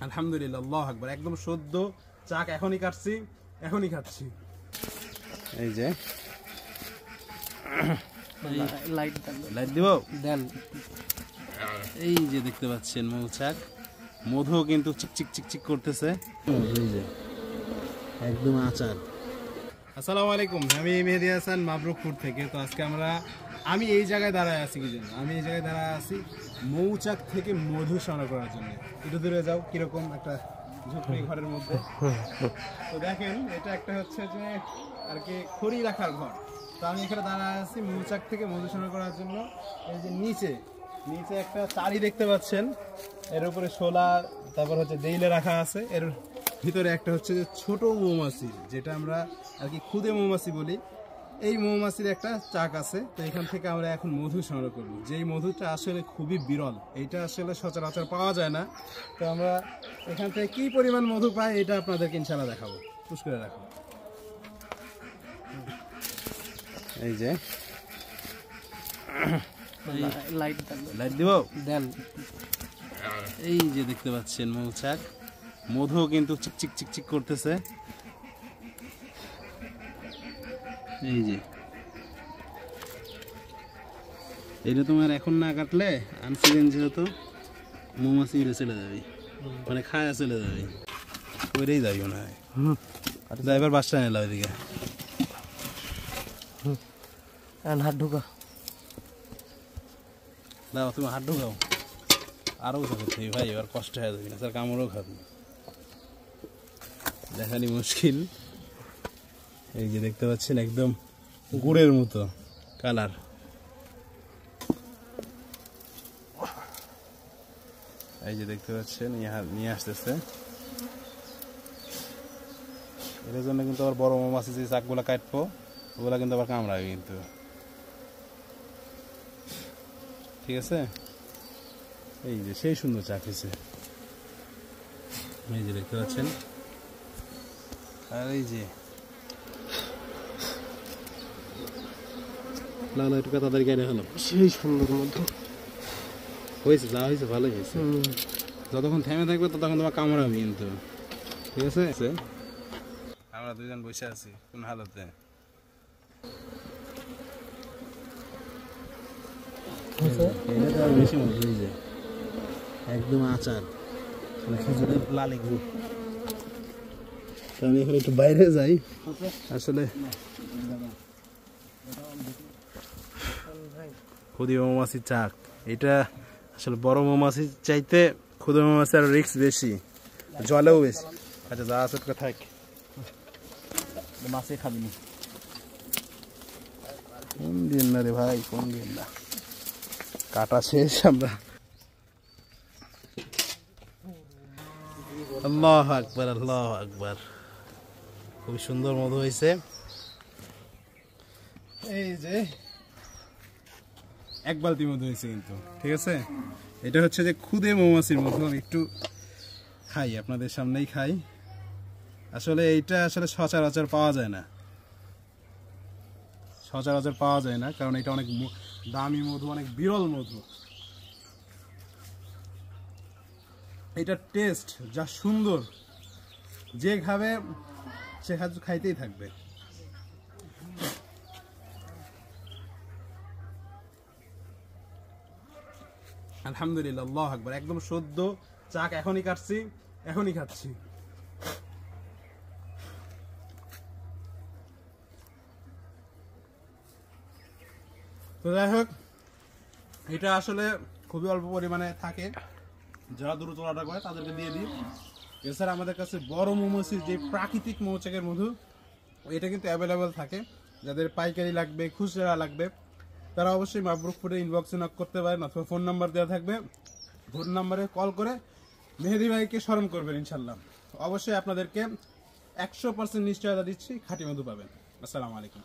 আলহামদুলিল্লাহ, আল্লাহু আকবার। একদম সদ্য চাক এখনই কাটছি, এখনই খাচ্ছি। এই যে লাইট দিব দেন। এই যে দেখতে পাচ্ছেন মৌচাক, মধু কিন্তু চিকচিক চিকচিক করতেছে। এই যে একদম আচার। আসসালামু আলাইকুম, আমি মেহেদী হাসান মাবরুকপুর থেকে। তো আজকে আমি এই জায়গায় দাঁড়ায় আছি কি জন্য? আমি এই জায়গায় দাঁড়ায় আছি মৌচাক থেকে মধু সংগ্রহ করার জন্য। একটু দূরে যাও, কিরকম একটা ঝুপড়ি ঘরের মধ্যে। তো দেখেন, এটা একটা হচ্ছে যে আর কি খড়ি রাখার ঘর। তো আমি এখানে দাঁড়ায় আছি মৌচাক থেকে মধু সংগ্রহ করার জন্য। এই যে নিচে একটা চারি দেখতে পাচ্ছেন, এর উপরে শোলা, তারপর হচ্ছে দেইলে রাখা আছে। এর ভিতরে একটা হচ্ছে যে ছোট মৌমাছি, যেটা আমরা আর কি খুদে মৌমাছি বলি, এই মৌমাছির একটা চাক আছে। তো এখান থেকে আমরা এখন মধু সংগ্রহ করব, যেই মধুটা আসলে খুবই বিরল, এইটা আসলে সচরাচর পাওয়া যায় না। তো আমরা এখান থেকে কি পরিমাণ মধু পাই এটা আপনাদেরকে ইনশাআল্লাহ দেখাবো। পুশ করে রাখো। এই যে লাইট দিব দেন। এই যে দেখতে পাচ্ছেন মৌচাক, মধু কিন্তু চিকচিক চিকচিক করতেছে। এই যে এটা তোমার এখন না কাটলে আনসিজন যেহেতু মৌমাছি চলে যাবে, মানে খায়া চলে যাবে, ওইটাই যাবি মনে হয়। ড্রাইভার বাসটা নিলাম এদিকে হাত ঢুকা দাও, তুমি হাত ঢুকাও। আরও করতে ভাই, এবার কষ্ট হয়ে যাবে না স্যার, কামড়ও খাবি, দেখানি মুশকিল। এই যে দেখতে পাচ্ছেন একদম গুড়ের মতো কালার। এই যে দেখতে পাচ্ছেন নিয়ে আসতেছে। এর জন্য কিন্তু আবার বড় মৌমাছি যে চাকগুলা কাটবো, ওগুলা কিন্তু আবার কামড়াবে কিন্তু, ঠিক আছে? এই যে সেই সুন্দর চাক হয়েছে, এই যে দেখতে পাচ্ছেন। আর এই যে লাল একটু তাড়াতাড়ি গাড়ি হলো, সেই সুন্দর মতো হয়েছে, যা হয়েছে ভালোই হয়েছে। যতক্ষণ থেমে থাকবে ততক্ষণ তোমার কামড়াবে কিন্তু, ঠিক আছে? আমরা দুজন বসে আছি কোন হালতে? বেশি মজা হয়েছে, একদম আচার, খেজুরের লালি গুড়। আমি এখন একটু বাইরে যাই, আসলে খুদে মৌমাছির চাক। এটা আসলে বড় মৌমাছির চাইতে খুদে মৌমাছি আরো রিস্ক বেশি, জলেও বেশি। আচ্ছা, যা আছে থাক, মাছে খাবি না। কোন দিন না রে ভাই, কোন দিন না, কাটা শেষ। আমরা আল্লাহু আকবার, আল্লাহু আকবার। খুবই সুন্দর মধু হয়েছে। এই যে এক বালতি মধু হয়েছে কিন্তু, ঠিক আছে? এটা হচ্ছে যে খুদে মৌমাছির মধু। আমি একটু খাই, আপনাদের সামনেই খাই। আসলে এইটা আসলে সচরাচর পাওয়া যায় না, সচরাচর পাওয়া যায় না, কারণ এটা অনেক দামি মধু, অনেক বিরল মধু। এটার টেস্ট যা সুন্দর, যে খাবে সে খাইতেই থাকবে। আলহামদুলিল্লাহ, আল্লাহু আকবার। একদম সদ্য চাক এখনই কাটছি, এখনই খাচ্ছি। তো যাই হোক, এটা আসলে খুবই অল্প পরিমাণে থাকে, যারা দ্রুত অর্ডার করে তাদেরকে দিয়ে দিই। এছাড়া আমাদের কাছে বড় মৌমাছির যে প্রাকৃতিক মৌচাকের মধু, এটা কিন্তু অ্যাভেলেবেল থাকে। যাদের পাইকারি লাগবে, খুচরা লাগবে, তারা অবশ্যই মাবরুকপুরে ইনবক্সে নক করতে পারেন, অথবা ফোন নাম্বার দেওয়া থাকবে, ফোন নাম্বারে কল করে মেহেদী ভাইকে স্মরণ করবেন। ইনশাল্লাহ অবশ্যই আপনাদেরকে 100% নিশ্চয়তা দিচ্ছি, খাঁটি মধু পাবেন। আসসালামু আলাইকুম।